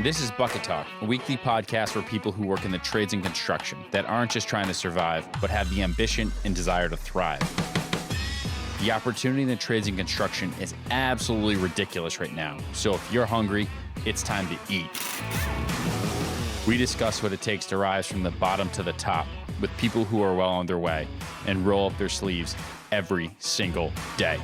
This is Bucket Talk, a weekly podcast for people who work in the trades and construction that aren't just trying to survive, but have the ambition and desire to thrive. The opportunity in the trades and construction is absolutely ridiculous right now. So if you're hungry, it's time to eat. We discuss what it takes to rise from the bottom to the top with people who are well on their way and roll up their sleeves every single day.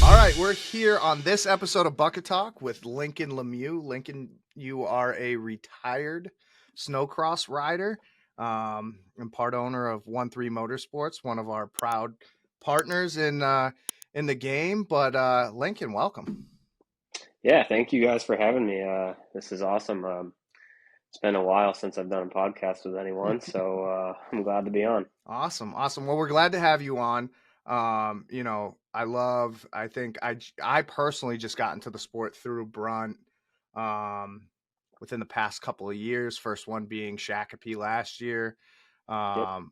All right, we're here on this episode of Bucket Talk with Lincoln Lemieux. Lincoln, you are a retired snowcross rider and part owner of One Three Motorsports, one of our proud partners in the game. But Lincoln, welcome. Yeah, thank you guys for having me. This is awesome. It's been a while since I've done a podcast with anyone, so I'm glad to be on. Awesome. Well, we're glad to have you on. I think I personally just got into the sport through BRUNT within the past couple of years. First one being Shakopee last year. I've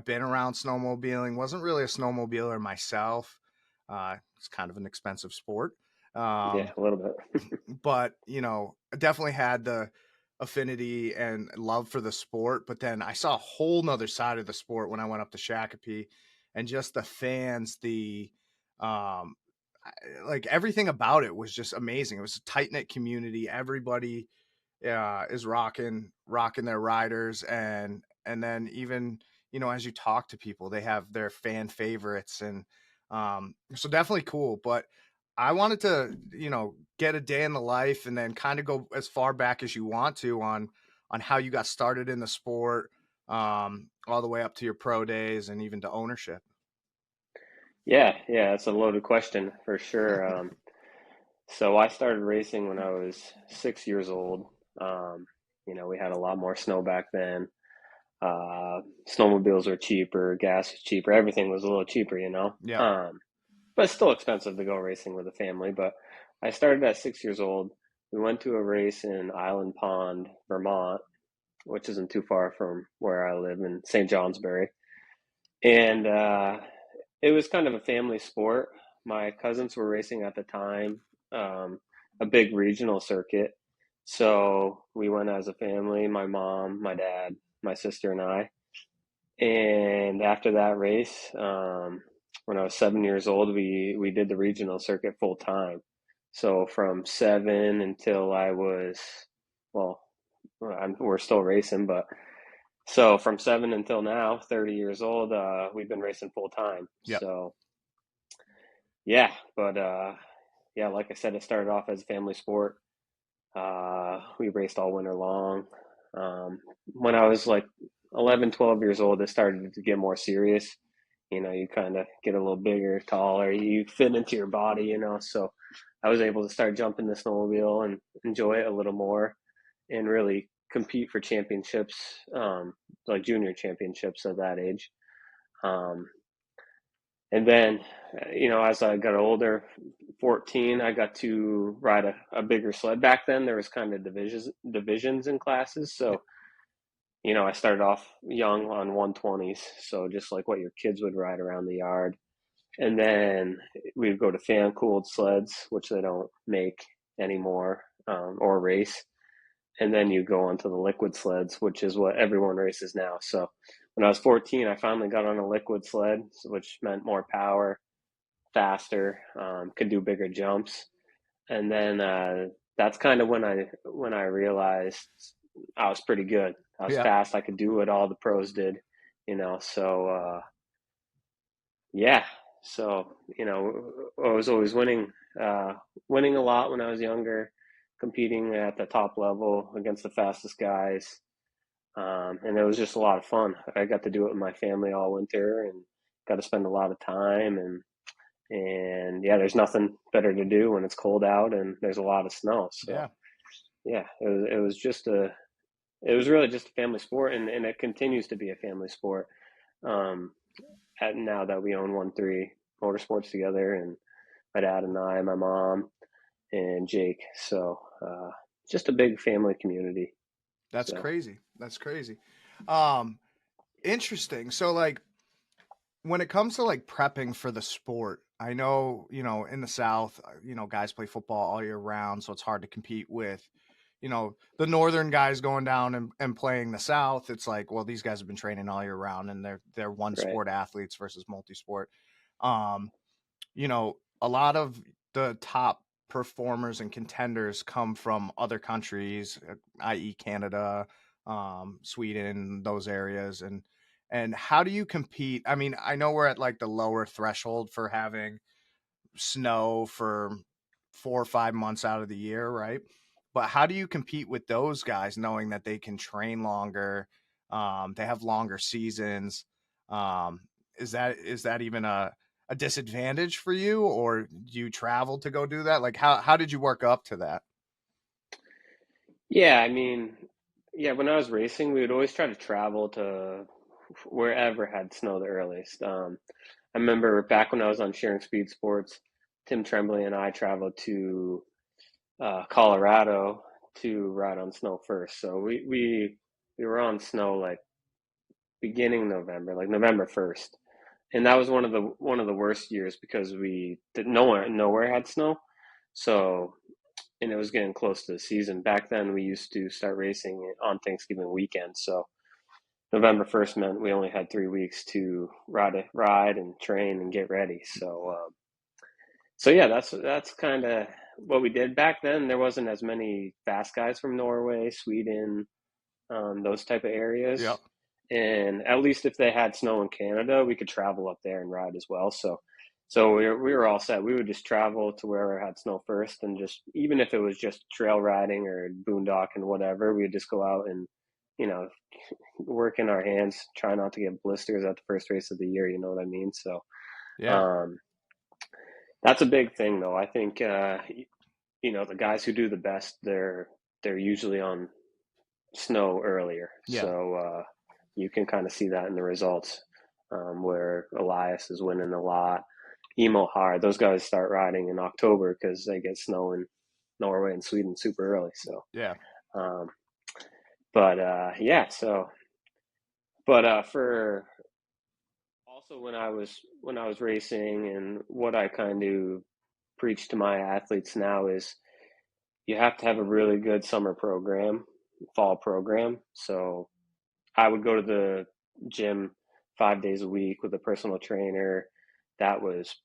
been around snowmobiling, wasn't really a snowmobiler myself. It's kind of an expensive sport. Yeah, a little bit. But, I definitely had the affinity and love for the sport. But then I saw a whole nother side of the sport when I went up to Shakopee, and just the fans, like everything about it was just amazing. It was a tight knit community. Everybody is rocking their riders. And then even, as you talk to people, they have their fan favorites. And so definitely cool. But I wanted to, get a day in the life and then kind of go as far back as you want to on how you got started in the sport, all the way up to your pro days and even to ownership. Yeah, that's a loaded question for sure. So I started racing when I was 6 years old. We had a lot more snow back then. Snowmobiles were cheaper, gas was cheaper, everything was a little cheaper, Yeah. But it's still expensive to go racing with a family. But I started at 6 years old. We went to a race in Island Pond, Vermont, which isn't too far from where I live in St. Johnsbury. And it was kind of a family sport. My cousins were racing at the time, a big regional circuit. So we went as a family, my mom, my dad, my sister, and I. And after that race, when I was 7 years old, we did the regional circuit full time. So from 7 until I was, we're still racing, but so from 7 until now, 30 years old, we've been racing full time. Yep. So yeah, but like I said, it started off as a family sport. We raced all winter long. When I was like 11, 12 years old, it started to get more serious. You kind of get a little bigger, taller, you fit into your body, so I was able to start jumping the snowmobile and enjoy it a little more and really compete for championships, like junior championships of that age. And then, as I got older, 14, I got to ride a bigger sled. Back then, there was kind of divisions in classes. So, I started off young on 120s. So just like what your kids would ride around the yard. And then we would go to fan-cooled sleds, which they don't make anymore, or race. And then you go onto the liquid sleds, which is what everyone races now. So when I was 14, I finally got on a liquid sled, which meant more power, faster, could do bigger jumps. And then that's kind of when I realized I was pretty good. I was fast. I could do what all the pros did, so yeah. So, I was always winning a lot when I was younger, competing at the top level against the fastest guys. And it was just a lot of fun. I got to do it with my family all winter and got to spend a lot of time. And yeah, there's nothing better to do when it's cold out and there's a lot of snow. So it was really just a family sport, and it continues to be a family sport. Now that we own One Three Motorsports together, and my dad and I, my mom, and Jake. So just a big family community. That's crazy. Interesting. So like when it comes to like prepping for the sport, I know, in the South, guys play football all year round, so it's hard to compete with, the northern guys going down and playing the South. It's like, well, these guys have been training all year round and they're one Right. sport athletes versus multi-sport. Um, a lot of the top performers and contenders come from other countries, i.e. Canada, Sweden, those areas. And how do you compete? I mean, I know we're at like the lower threshold for having snow for 4 or 5 months out of the year, right? But how do you compete with those guys knowing that they can train longer? They have longer seasons. Um, is that even a disadvantage for you, or do you travel to go do that? Like how did you work up to that? Yeah, I mean, yeah, when I was racing, we would always try to travel to wherever had snow the earliest. I remember back when I was on Sharing Speed Sports, Tim Tremblay and I traveled to Colorado to ride on snow first. So we were on snow like beginning November, like November 1st. And that was one of the worst years because we did nowhere had snow. So and it was getting close to the season. Back then we used to start racing on Thanksgiving weekend. So November 1st meant we only had 3 weeks to ride and train and get ready. So yeah, that's kind of what we did back then. There wasn't as many fast guys from Norway, Sweden, those type of areas. Yep. And at least if they had snow in Canada, we could travel up there and ride as well. So we were all set. We would just travel to wherever had snow first, and just even if it was just trail riding or boondocking, whatever, we'd just go out and you know work in our hands, try not to get blisters at the first race of the year. You know what I mean? So Yeah. um, that's a big thing, though. I think the guys who do the best, they're usually on snow earlier, Yeah. so you can kind of see that in the results, where Elias is winning a lot. Emo Hard, those guys start riding in October because they get snow in Norway and Sweden super early. So, Yeah. um, but yeah, but for also when I was racing, and what I kind of preach to my athletes now is you have to have a really good summer program, fall program. So I would go to the gym 5 days a week with a personal trainer that was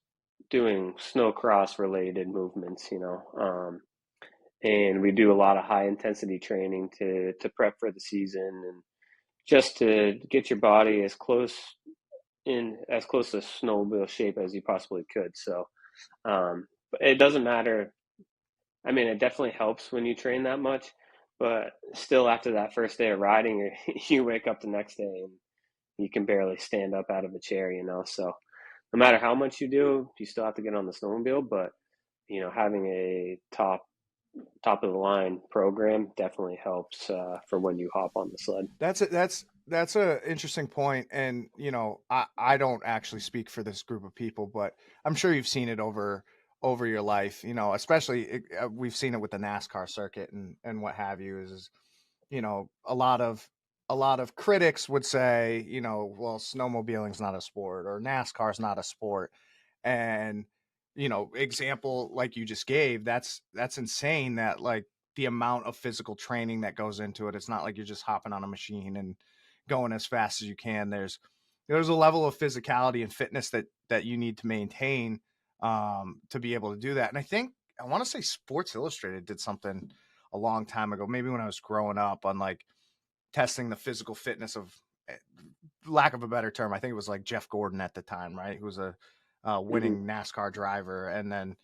doing snowcross related movements. And we do a lot of high intensity training to prep for the season, and just to get your body as close to snowmobile shape as you possibly could. So but it doesn't matter. I mean, it definitely helps when you train that much, but still, after that first day of riding, you wake up the next day and you can barely stand up out of a chair. So no matter how much you do, you still have to get on the snowmobile. But having a top of the line program definitely helps for when you hop on the sled. That's a interesting point, and I don't actually speak for this group of people, but I'm sure you've seen it over your life. Especially we've seen it with the NASCAR circuit and what have you. Is a lot of critics would say, well, snowmobiling's not a sport or NASCAR's not a sport, and example like you just gave, that's insane, that like the amount of physical training that goes into it. It's not like you're just hopping on a machine and going as fast as you can. There's a level of physicality and fitness that you need to maintain, to be able to do that. And I want to say Sports Illustrated did something a long time ago, maybe when I was growing up, on like testing the physical fitness of, lack of a better term, I think it was like Jeff Gordon at the time, right? Who was a Hmm. winning NASCAR driver, and then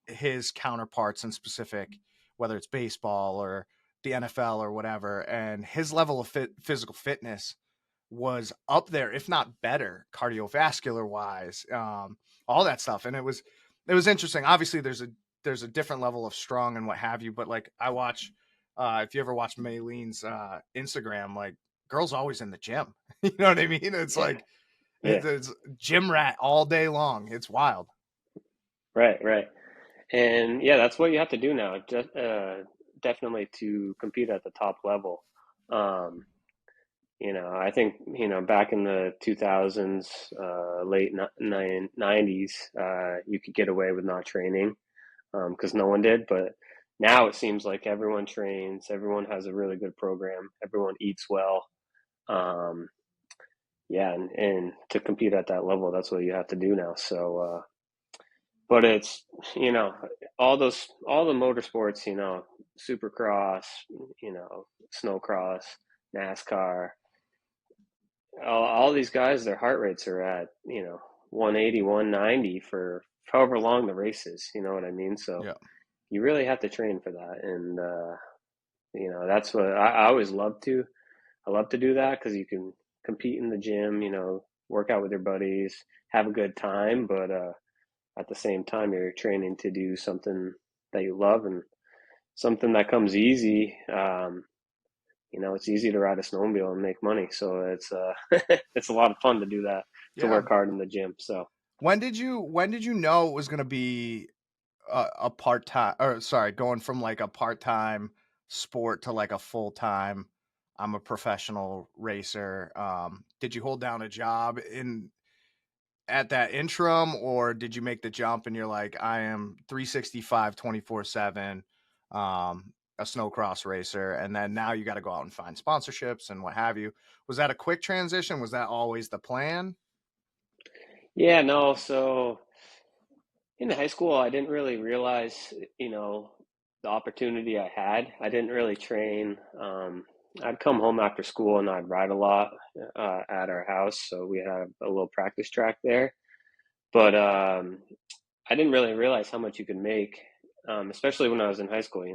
his counterparts in specific, whether it's baseball or the NFL or whatever, and his level of physical fitness was up there, if not better, cardiovascular wise, all that stuff. And it was interesting. Obviously, there's a different level of strong and what have you, but like I watch, if you ever watch Maylene's Instagram, like girl's always in the gym. You know what I mean? It's Yeah, like yeah, it's gym rat all day long. It's wild. right, right. And yeah, that's what you have to do now. Just definitely to compete at the top level. Um, I think, back in the 2000s, late 90s, you could get away with not training because no one did. But now it seems like everyone trains, everyone has a really good program, everyone eats well. Um, yeah, and to compete at that level, that's what you have to do now. So, but it's, you know, all the motorsports, supercross, snowcross, NASCAR, all these guys, their heart rates are at, 180, 190 for however long the race is, you know what I mean? So Yeah. you really have to train for that. And, that's what I always love to. I love to do that because you can compete in the gym, work out with your buddies, have a good time, but at the same time, you're training to do something that you love and something that comes easy. It's easy to ride a snowmobile and make money, so it's it's a lot of fun to do that, to Yeah. work hard in the gym. So When did you know it was going to be a part-time, or sorry, going from like a part-time sport to like a full-time, I'm a professional racer? Did you hold down a job at that interim, or did you make the jump and you're like, I am 365 24/7, a snowcross racer, and then now you got to go out and find sponsorships and what have you? Was that a quick transition? Was that always the plan? yeah, no, so in high school, I didn't really realize, the opportunity I had. I didn't really train. I'd come home after school and I'd ride a lot at our house, so we had a little practice track there. But I didn't really realize how much you could make, especially when I was in high school.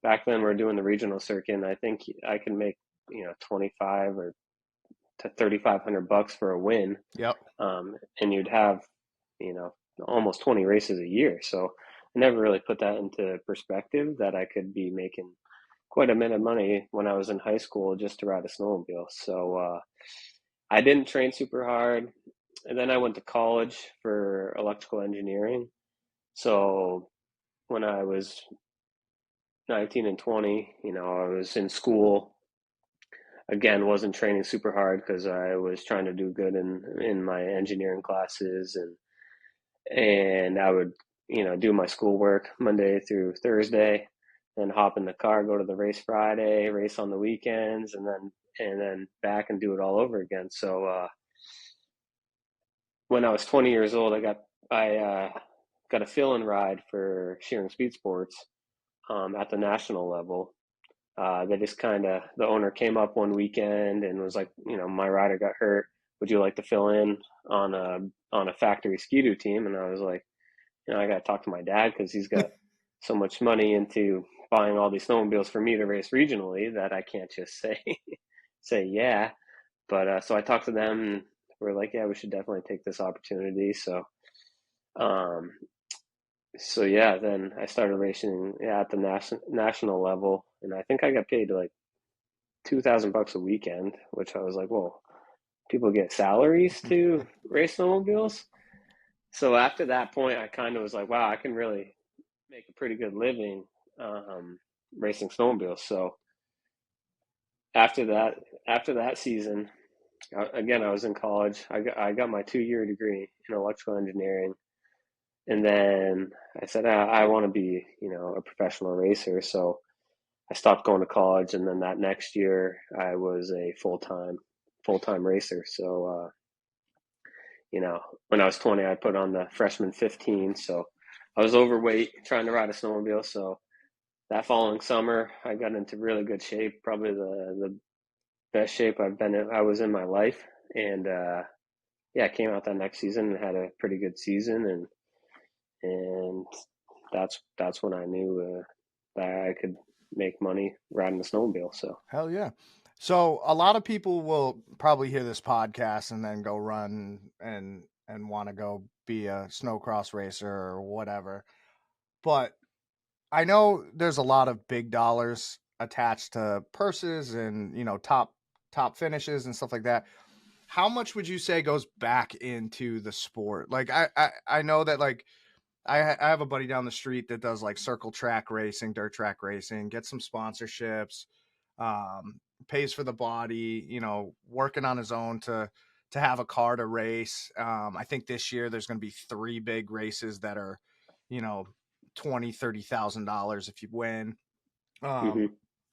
Back then we were doing the regional circuit, and I think I could make 25 or to $3,500 for a win, Yep. and you'd have you know almost 20 races a year. So I never really put that into perspective that I could be making quite a bit of money when I was in high school just to ride a snowmobile. So I didn't train super hard, and then I went to college for electrical engineering. So when I was 19 and 20, I was in school. Again, wasn't training super hard because I was trying to do good in my engineering classes, and I would, do my schoolwork Monday through Thursday, then hop in the car, go to the race Friday, race on the weekends, and then back and do it all over again. So when I was 20 years old, I got a fill-in ride for Shearing Speed Sports at the national level. They just the owner came up one weekend and was like, my rider got hurt. Would you like to fill in on a factory ski-doo team? And I was like, I got to talk to my dad because he's got so much money into buying all these snowmobiles for me to race regionally that I can't just say yeah. But so I talked to them, and we're like, yeah, we should definitely take this opportunity. Um, so yeah, then I started racing, yeah, at the national level, and I think I got paid like $2,000 a weekend, which I was like, whoa, people get salaries to race snowmobiles. So after that point, I kind of was like, wow, I can really make a pretty good living racing snowmobiles. So after that, after that season, again, I was in college. I got my 2-year degree in electrical engineering, and then I said I want to be, a professional racer. So I stopped going to college, and then that next year I was a full time racer. So when I was 20, I put on the freshman 15. So I was overweight trying to ride a snowmobile. So that following summer, I got into really good shape, probably the best shape I was in my life. And yeah, I came out that next season and had a pretty good season, and that's when I knew that I could make money riding a snowmobile. So Hell yeah. So a lot of people will probably hear this podcast and then go run and want to go be a snowcross racer or whatever. But I know there's a lot of big dollars attached to purses and, top finishes and stuff like that. How much would you say goes back into the sport? Like I know that, like, I have a buddy down the street that does like circle track racing, dirt track racing, get some sponsorships, pays for the body, working on his own to have a car to race. I think this year there's going to be 3 big races that are, $20,000-$30,000 if you win. Mm-hmm.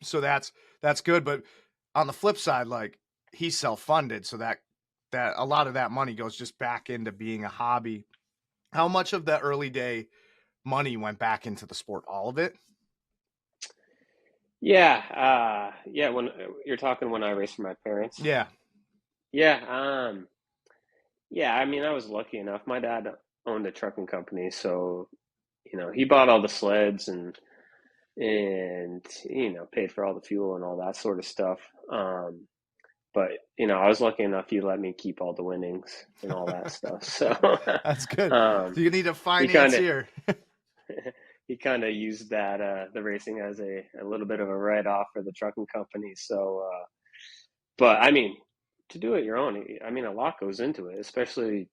So that's good. But on the flip side, like, he's self-funded, so that a lot of that money goes just back into being a hobby. How much of the early day money went back into the sport? All of it? Yeah. When you're talking when I raced for my parents. Yeah. Yeah. Yeah. I mean, I was lucky enough. My dad owned a trucking company, so he bought all the sleds and paid for all the fuel and all that sort of stuff. But I was lucky enough he let me keep all the winnings and all that stuff. So That's good. um, So you need a he kind of financier. he kind of used that the racing as a little bit of a write off for the trucking company. So, but I mean, to do it your own, I mean, a lot goes into it, especially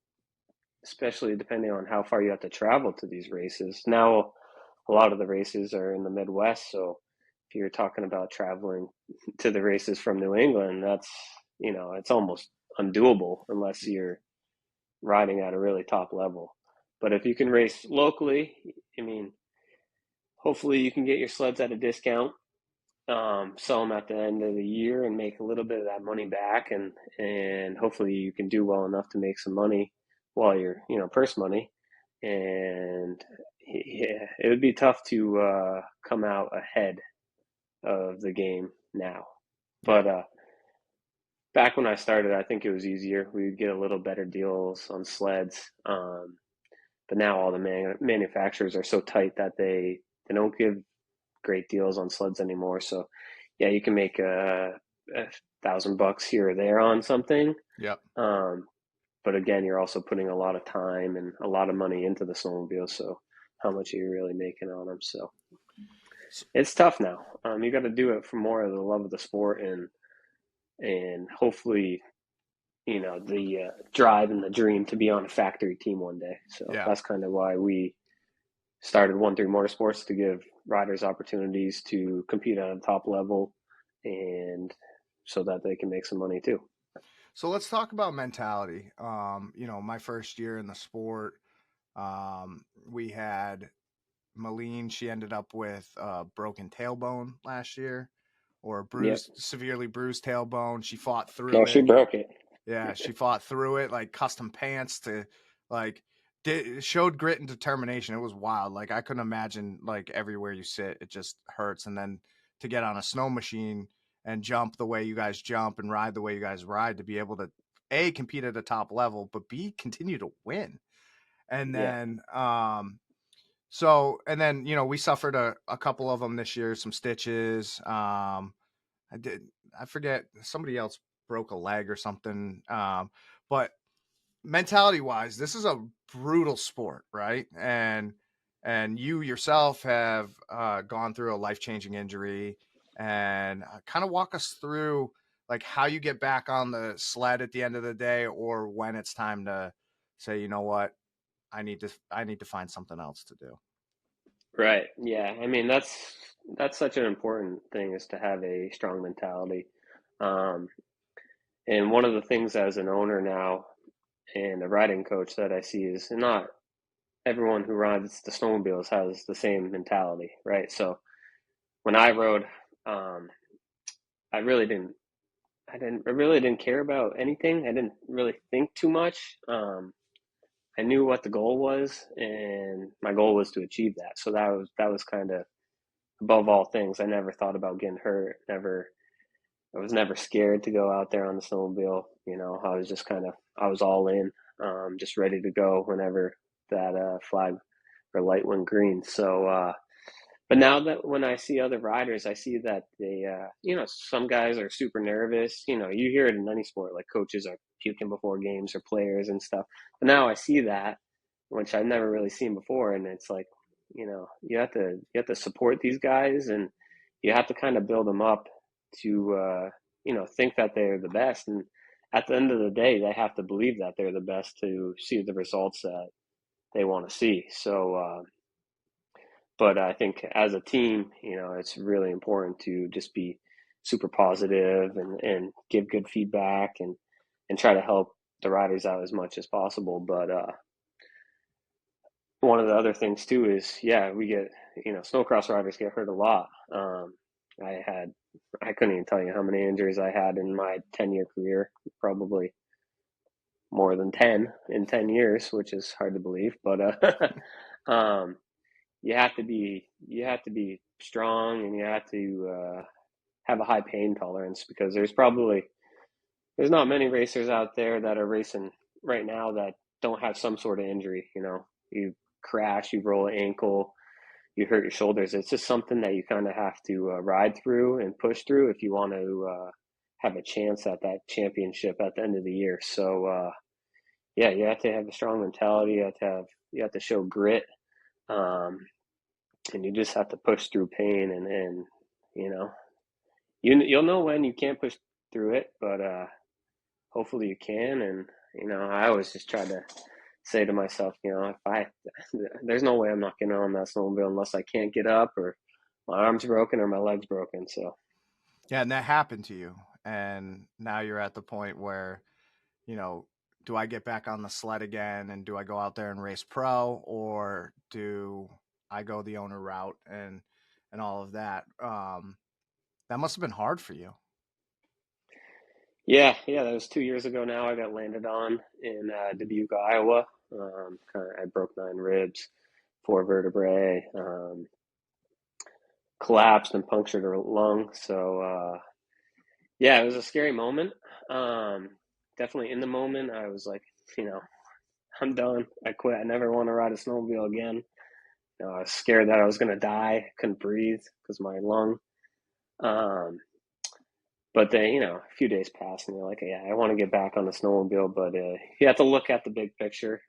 depending on how far you have to travel to these races. Now, a lot of the races are in the Midwest, so if you're talking about traveling to the races from New England, that's it's almost undoable unless you're riding at a really top level. But if you can race locally, I mean, hopefully you can get your sleds at a discount, sell them at the end of the year and make a little bit of that money back, and hopefully you can do well enough to make some money while you're purse money. And yeah, it would be tough to come out ahead of the game now. But back when I started, I think it was easier. We would get a little better deals on sleds. But now all the manufacturers are so tight that they don't give great deals on sleds anymore. So yeah, you can make $1,000 here or there on something. Yep. But again, you're also putting a lot of time and a lot of money into the snowmobile. So how much are you really making on them? So it's tough now. You got to do it for more of the love of the sport and hopefully, the drive and the dream to be on a factory team one day. So that's kind of why we started One Three Motorsports, to give riders opportunities to compete at a top level and so that they can make some money too. So let's talk about mentality. My first year in the sport, we had Malene. She ended up with a broken tailbone last year, or severely bruised tailbone. She fought through it. She broke it. Yeah, she fought through it, like custom pants to showed grit and determination. It was wild. Like, I couldn't imagine, like, everywhere you sit, it just hurts. And then to get on a snow machine and jump the way you guys jump and ride the way you guys ride, to be able to A, compete at a top level, but B, continue to win. And then, we suffered a couple of them this year, some stitches. I forget, somebody else broke a leg or something. But mentality wise, this is a brutal sport, right? And you yourself have gone through a life-changing injury, and kind of walk us through, like, how you get back on the sled at the end of the day, or when it's time to say, you know what, I need to find something else to do. Right. Yeah. I mean, that's such an important thing, is to have a strong mentality. And one of the things as an owner now and a riding coach that I see is not everyone who rides the snowmobiles has the same mentality, right? So when I rode, I really didn't care about anything. I didn't really think too much. I knew what the goal was, and my goal was to achieve that. So that was kind of above all things. I never thought about getting hurt. I was never scared to go out there on the snowmobile. I was just I was all in, just ready to go whenever that flag or light went green. So, but now that when I see other riders, I see that they, some guys are super nervous. You hear it in any sport, like coaches are puking before games or players and stuff. But now I see that, which I've never really seen before. And it's like, you have to support these guys, and you have to kind of build them up to, think that they're the best. And at the end of the day, they have to believe that they're the best to see the results that they want to see. So, but I think as a team, it's really important to just be super positive and give good feedback and try to help the riders out as much as possible. But one of the other things too is, we get, snowcross riders get hurt a lot. I couldn't even tell you how many injuries I had in my 10-year career, probably more than 10 in 10 years, which is hard to believe. But you have to be strong, and you have to have a high pain tolerance, because there's not many racers out there that are racing right now that don't have some sort of injury. You crash, you roll an ankle, you hurt your shoulders. It's just something that you kind of have to ride through and push through if you want to have a chance at that championship at the end of the year. So you have to have a strong mentality. You have to show grit, and you just have to push through pain. And you'll know when you can't push through it, but hopefully you can. And I always just try to say to myself, there's no way I'm not getting on that snowmobile unless I can't get up, or my arm's broken, or my leg's broken. So Yeah, and that happened to you, and now you're at the point where, do I get back on the sled again, and do I go out there and race pro, or do I go the owner route and all of that? That must have been hard for you. yeah, that was 2 years ago now. I got landed on in Dubuque, Iowa. I broke 9 ribs, 4 vertebrae, collapsed and punctured a lung. So it was a scary moment. Definitely in the moment, I was like, I'm done. I quit. I never want to ride a snowmobile again. I was scared that I was going to die. I couldn't breathe because of my lung. But then, a few days passed, and you're like, I want to get back on the snowmobile. But you have to look at the big picture.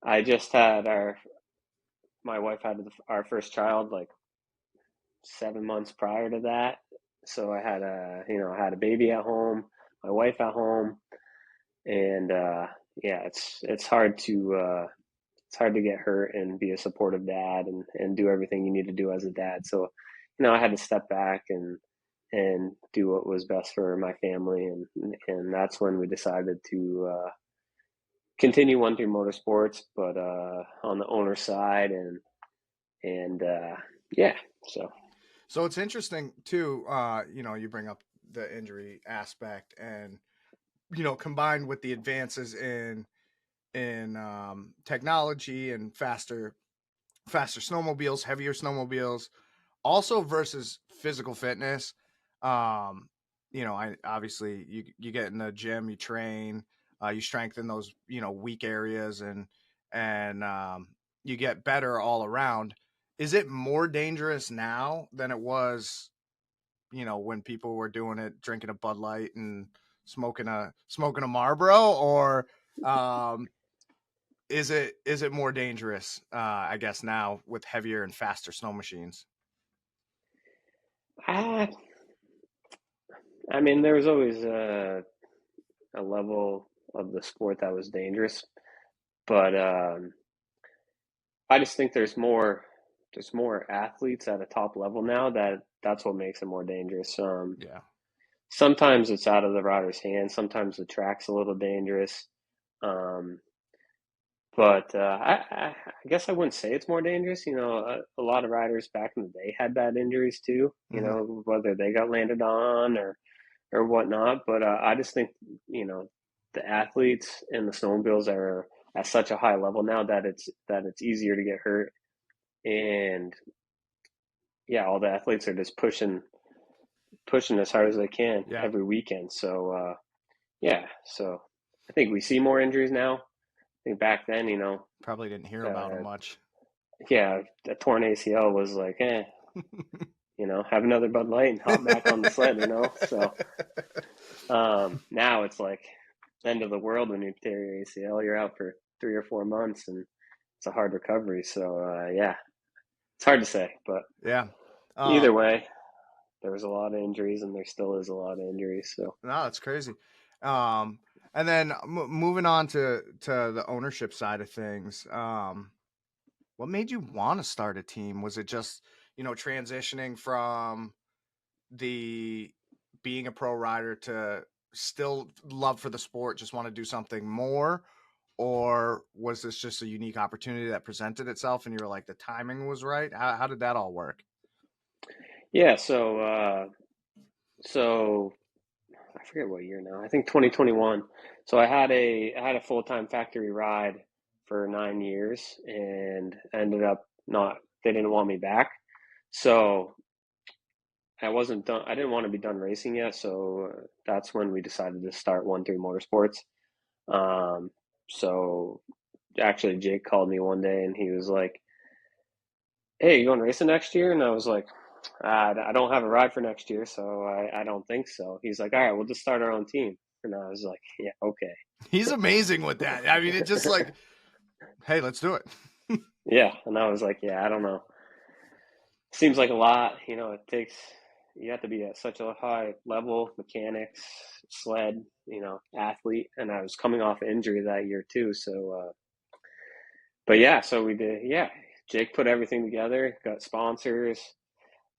I just had my wife had our first child like 7 months prior to that. So I had I had a baby at home, my wife at home, and it's hard to get hurt and be a supportive dad and do everything you need to do as a dad. So, I had to step back and do what was best for my family, and that's when we decided to continue One Three Motorsports, but on the owner side, and so. So it's interesting too. You bring up the injury aspect, and combined with the advances in technology and faster snowmobiles, heavier snowmobiles, also versus physical fitness. I obviously you get in the gym, you train, you strengthen those weak areas, and you get better all around. Is it more dangerous now than it was, when people were doing it, drinking a Bud Light and smoking a Marlboro, or is it more dangerous, I guess, now with heavier and faster snow machines? I mean, there was always a level of the sport that was dangerous, but I just think there's more athletes at a top level now that's what makes it more dangerous. Yeah. Sometimes it's out of the rider's hands. Sometimes the track's a little dangerous. But I guess I wouldn't say it's more dangerous. A lot of riders back in the day had bad injuries too, whether they got landed on or whatnot. But I just think, the athletes and the snowmobiles are at such a high level now that it's easier to get hurt. And all the athletes are just pushing as hard as they can every weekend. So so I think we see more injuries now. I think back then, probably didn't hear about them much. Yeah, a torn ACL was like, have another Bud Light and hop back on the sled, So now it's like end of the world when you tear your ACL. You're out for 3 or 4 months, and it's a hard recovery. So it's hard to say, but either way, there was a lot of injuries, and there still is a lot of injuries. So no, it's crazy. And then moving on to the ownership side of things, what made you want to start a team? Was it just transitioning from the being a pro rider to still love for the sport, just want to do something more? Or was this just a unique opportunity that presented itself and you were like, the timing was right? How did that all work? Yeah, so I forget what year now. I think 2021. So I had a full-time factory ride for 9 years, and ended up not. They didn't want me back, so I wasn't done. I didn't want to be done racing yet. So that's when we decided to start One Three Motorsports. Um, so actually, Jake called me one day and he was like, "Hey, you going racing next year?" And I was like, I don't have a ride for next year, so I don't think so. He's like, "All right, we'll just start our own team." And I was like, "Yeah, okay." He's amazing with that. I mean, it just like, hey, let's do it. Yeah, and I was like, "Yeah, I don't know. Seems like a lot. You have to be at such a high level, mechanics, sled, athlete." And I was coming off injury that year too. So, but yeah, so we did. Yeah, Jake put everything together, got sponsors.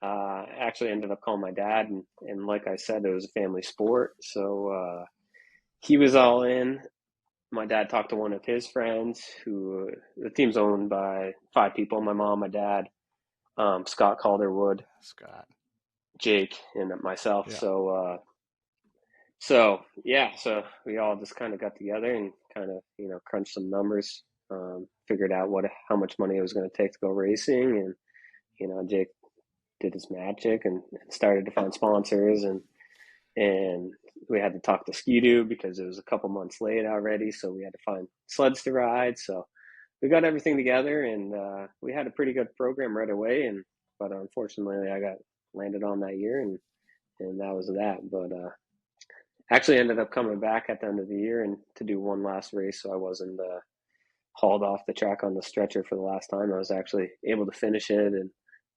Actually ended up calling my dad, and like I said, it was a family sport. So he was all in. My dad talked to one of his friends who the team's owned by 5 people: my mom, my dad, Scott Calderwood, Scott. Jake, and myself. Yeah. So yeah, so we all just kind of got together and kind of crunched some numbers, figured out how much money it was going to take to go racing, and Jake did his magic and started to find sponsors, and we had to talk to Ski-Doo because it was a couple months late already, so we had to find sleds to ride. So we got everything together, and we had a pretty good program right away. But unfortunately, I got landed on that year, and that was that. But actually ended up coming back at the end of the year and to do one last race, so I wasn't hauled off the track on the stretcher for the last time. I was actually able to finish it and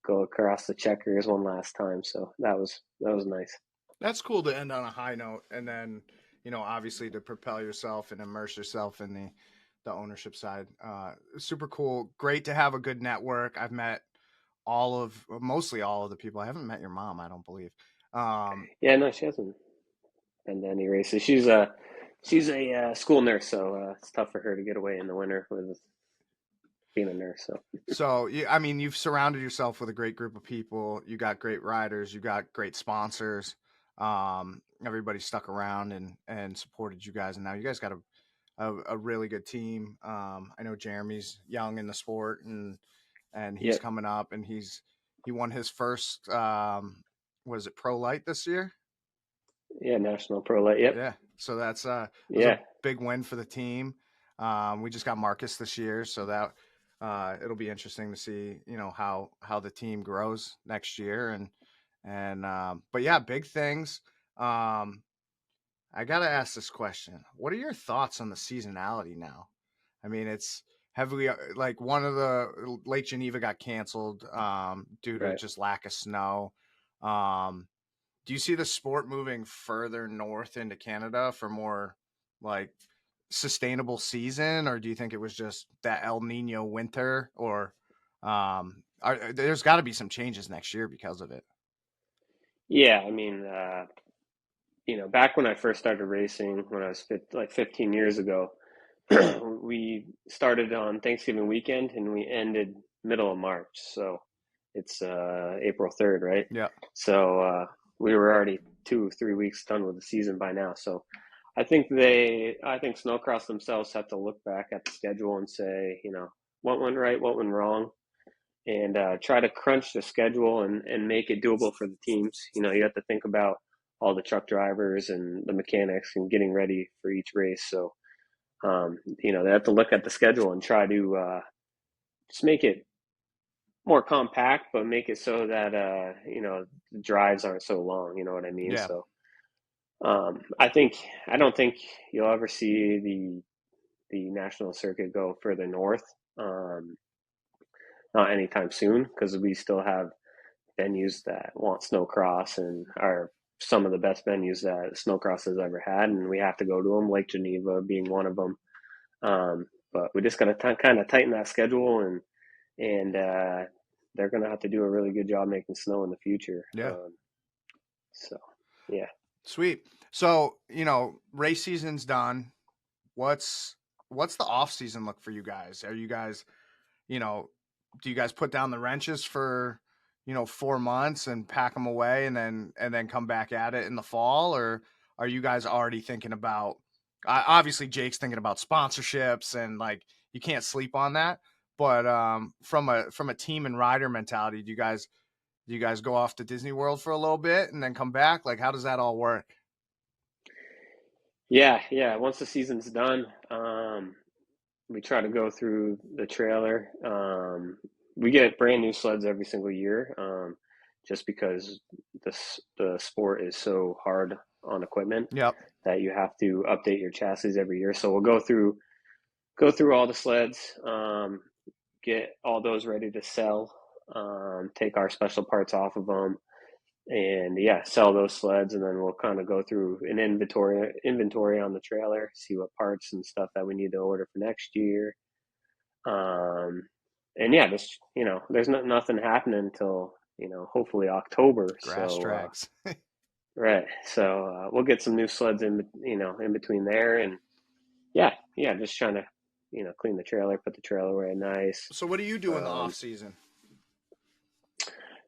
go across the checkers one last time. So that was nice. That's cool to end on a high note, and then obviously to propel yourself and immerse yourself in the ownership side. Super cool. Great to have a good network. I've met mostly all of the people. I haven't met your mom, I don't believe. Yeah, no, she hasn't been to any races. She's a school nurse, so it's tough for her to get away in the winter with being a nurse. So I mean, you've surrounded yourself with a great group of people. You got great riders. You got great sponsors. Everybody stuck around and supported you guys, and now you guys got a really good team. I know Jeremy's young in the sport, and he's Yep. coming up, and he won his first was it Pro Light this year? Yeah, National Pro Light. Yep. Yeah. So that's was Yeah. a big win for the team. We just got Marcus this year, so that it'll be interesting to see, how the team grows next year, and but yeah, big things. I gotta ask this question: what are your thoughts on the seasonality now? I mean, it's heavily like one of the Lake Geneva got canceled due to Right. just lack of snow. Do you see the sport moving further north into Canada for more like sustainable season, or do you think it was just that El Nino winter, or there's got to be some changes next year because of it? Yeah, I mean, back when I first started racing, when I was 15 years ago, we started on Thanksgiving weekend and we ended middle of March. So it's April 3rd, right? Yeah. So we were already 2 or 3 weeks done with the season by now. So I think Snowcross themselves have to look back at the schedule and say, what went right, what went wrong, and try to crunch the schedule and make it doable for the teams. You have to think about all the truck drivers and the mechanics and getting ready for each race. So, they have to look at the schedule and try to just make it more compact, but make it so that, the drives aren't so long. You know what I mean? Yeah. So, I don't think you'll ever see the national circuit go further north. Not anytime soon, because we still have venues that want snowcross and are some of the best venues that snowcross has ever had, and we have to go to them, Lake Geneva being one of them. But we just got to kind of tighten that schedule, and they're going to have to do a really good job making snow in the future. Yeah. So, yeah. Sweet. So, race season's done. What's the off season look for you guys? Are you guys, do you guys put down the wrenches for, 4 months and pack them away and then come back at it in the fall? Or are you guys already thinking about, obviously Jake's thinking about sponsorships and like, you can't sleep on that, but from a team and rider mentality, do you guys go off to Disney World for a little bit and then come back? Like, how does that all work? Yeah. Once the season's done, we try to go through the trailer. We get brand new sleds every single year, just because the sport is so hard on equipment. Yep. That you have to update your chassis every year. So we'll go through all the sleds, get all those ready to sell, take our special parts off of them, and sell those sleds. And then we'll kind of go through an inventory on the trailer, see what parts and stuff that we need to order for next year. Just, there's nothing happening until, hopefully October. Grass tracks. Right. So we'll get some new sleds in between there, and just trying to, clean the trailer, put the trailer away nice. So what do you do in the off season?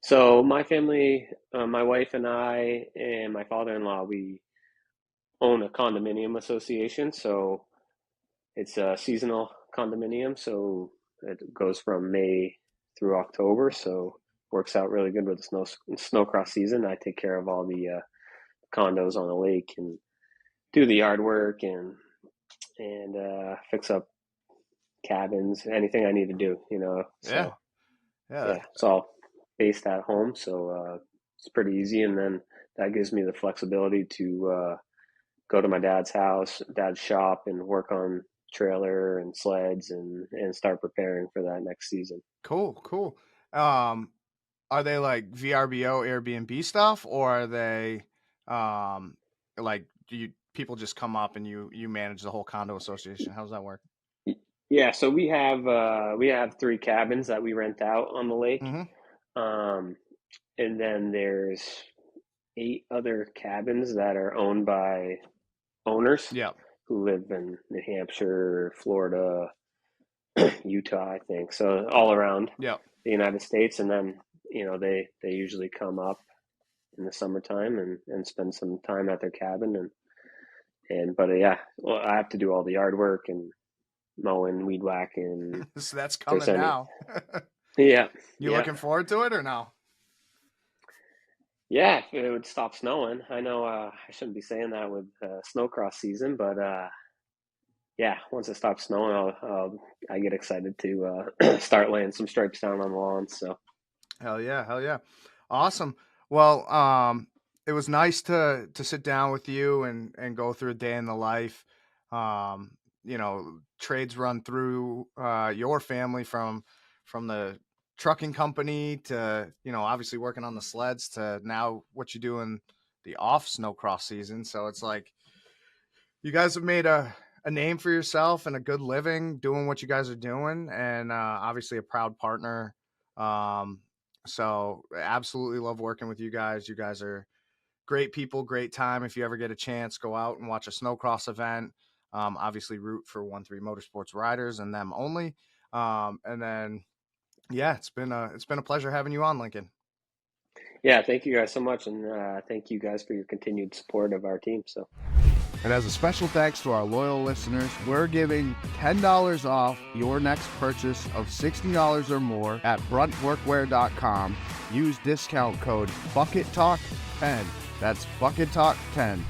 So my family, my wife and I and my father-in-law, we own a condominium association. So it's a seasonal condominium. So it goes from May through October. So works out really good with the snowcross season. I take care of all the condos on the lake and do the yard work and fix up cabins, anything I need to do, So, yeah. It's all based at home, so it's pretty easy. And then that gives me the flexibility to go to my dad's shop, and work on trailer and sleds and start preparing for that next season. Cool. Are they like VRBO Airbnb stuff, or are they like people just come up and you manage the whole condo association? How does that work? Yeah, so we have 3 cabins that we rent out on the lake. Mm-hmm. And then there's 8 other cabins that are owned by owners. Yep. Who live in New Hampshire, Florida, Utah, I think. So all around the United States. And then, they usually come up in the summertime and spend some time at their cabin. But I have to do all the yard work and mowing, weed whacking. So that's coming now. Yeah. You looking forward to it or no? Yeah, if it would stop snowing. I know I shouldn't be saying that with snowcross season, but once it stops snowing, I get excited to start laying some stripes down on the lawn. So, hell yeah, awesome. Well, it was nice to sit down with you and go through a day in the life. Trades run through your family from the trucking company to, obviously working on the sleds to now what you do in the off snowcross season. So it's like you guys have made a name for yourself and a good living doing what you guys are doing, and obviously a proud partner. So absolutely love working with you guys. You guys are great people, great time. If you ever get a chance, go out and watch a snowcross event. Obviously root for 1-3 Motorsports riders and them only. And then, it's been a pleasure having you on, Lincoln. Yeah, thank you guys so much. And thank you guys for your continued support of our team. So. And as a special thanks to our loyal listeners, we're giving $10 off your next purchase of $60 or more at BRUNTWorkwear.com. Use discount code BucketTalk10. That's BucketTalk10